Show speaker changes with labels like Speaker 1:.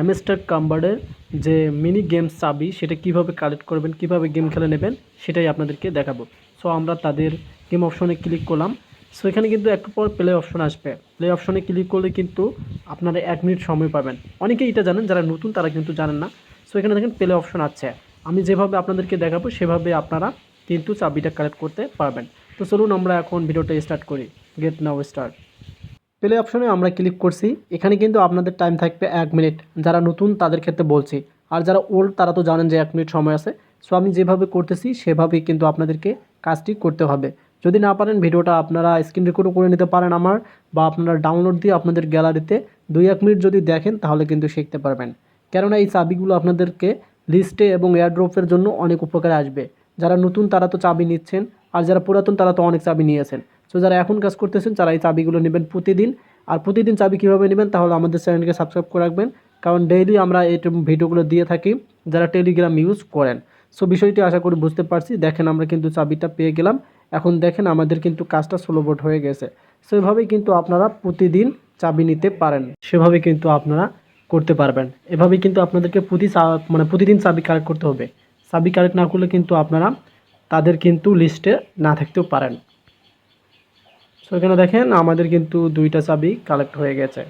Speaker 1: Hamster কাম্বারের যে mini games চাবি সেটা কিভাবে কালেক্ট করবেন, কিভাবে গেম খেলে নেবেন সেটাই আপনাদেরকে দেখাবো। সো আমরা তাদের গেম অপশনে ক্লিক করলাম। সো এখানে কিন্তু একটু পর প্লে অপশন আসবে। প্লে অপশনে ক্লিক করলে কিন্তু আপনারা 1 মিনিট সময় পাবেন। অনেকেই এটা জানেন, যারা নতুন তারা কিন্তু জানেন না। সো এখানে দেখেন প্লে অপশন আছে। আমি যেভাবে আপনাদেরকে দেখাবো সেভাবে আপনারা কিন্তু চাবিটা কালেক্ট করতে পারবেন। তো চলুন আমরা এখন ভিডিওটা স্টার্ট করি। গেট নাও স্টার্ট। প্লে অপশনে আমরা ক্লিক করছি। এখানে কিন্তু আপনাদের টাইম থাকবে 1 মিনিট, যারা নতুন তাদের ক্ষেত্রে বলছি। আর যারা ওল্ড তারা তো জানেন যে 1 মিনিট সময় আছে। সো আমি যেভাবে করতেছি সেভাবেই কিন্তু আপনাদেরকে কাজটি করতে হবে। যদি না পারেন ভিডিওটা আপনারা স্ক্রিন রেকর্ডও করে নিতে পারেন আমার, বা আপনারা ডাউনলোড দিয়ে আপনাদের গ্যালারিতে 2-1 মিনিট যদি দেখেন তাহলে কিন্তু শিখতে পারবেন। কেননা এই চাবিগুলো আপনাদেরকে লিস্টে এবং এয়ারড্রপের জন্য অনেক উপকারে আসবে। যারা নতুন তারা তো চাবি নিচ্ছেন, আর যারা পুরাতন তারা তো অনেক চাবি নিয়েছেন। সো যারা এখন কাজ করতেছেন তারা এই চাবিগুলো নেবেন প্রতিদিন। আর প্রতিদিন চাবি কীভাবে নেবেন, তাহলে আমাদের চ্যানেলকে সাবস্ক্রাইব করে রাখবেন, কারণ ডেইলি আমরা এই ভিডিওগুলো দিয়ে থাকি যারা টেলিগ্রাম ইউজ করেন। সো বিষয়টি আশা করি বুঝতে পারছি। দেখেন আমরা কিন্তু চাবিটা পেয়ে গেলাম। এখন দেখেন আমাদের কিন্তু কাজটা স্লোবোট হয়ে গেছে। সো এভাবেই কিন্তু আপনারা প্রতিদিন চাবি নিতে পারেন, সেভাবে কিন্তু আপনারা করতে পারবেন। এভাবেই কিন্তু আপনাদেরকে প্রতিদিন চাবি কালেক্ট করতে হবে। চাবি কালেক্ট না করলে কিন্তু আপনারা তাদের কিন্তু লিস্টে না থাকতেও পারেন। সো এখানে দেখেন আমাদের কিন্তু 2টা চাবি কালেক্ট হয়ে গেছে।